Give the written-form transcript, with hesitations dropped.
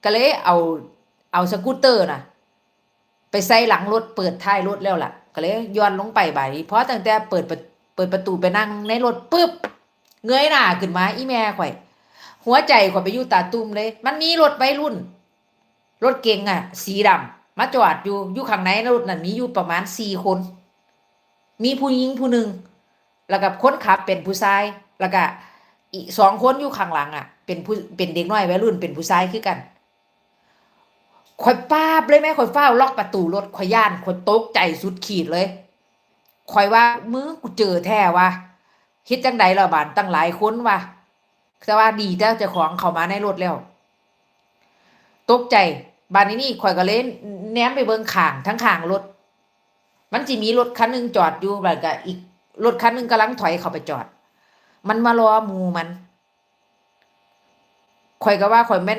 ก็เลยเอาสกูตเตอร์น่ะไปใส่หลังรถเปิดท้ายรถแล้วล่ะก็เลยย้อนลงไปบ่ายนี้เพราะตั้งแต่เปิดประตูไปนั่งในรถปุ๊บเงยหน้าขึ้นมาอีแม่ข่อยหัวใจข่อยไปอยู่ตาตุ้มเลยมันมีรถวัยรุ่นรถเก๋งอ่ะสีดำมาจอดอยู่ข้างในรถนั่นมีอยู่ประมาณ4 คนมีผู้หญิงผู้หนึ่งแล้วก็คนขับเป็นผู้ชายแล้วก็อีก2 คนอยู่ข้างหลังอ่ะเป็นเด็กน้อยวัยรุ่นเป็นผู้ชายคือกัน ข่อยป้าบเลยแม่ข่อยฟ้าวล็อกประตูรถข่อยย่านข่อยตกใจสุดขีดเลยข่อยว่ามือกูเจอแท้ว่ะเฮ็ดจังใดล่ะบาดตั้งหลายคนว่ะแต่ว่าดีแต่เจ้าของเข้ามาในรถแล้วตกใจบาดนี้นี่ข่อยก็เลยแหนมไปเบิ่งข้างทั้งข้างรถมันสิมีรถคันหนึงจอดอยู่แล้วก็อีกรถคันหนึงกำลังถอยเข้าไปจอดมันมารอหมู่มันข่อยก็ว่าข่อยแม่น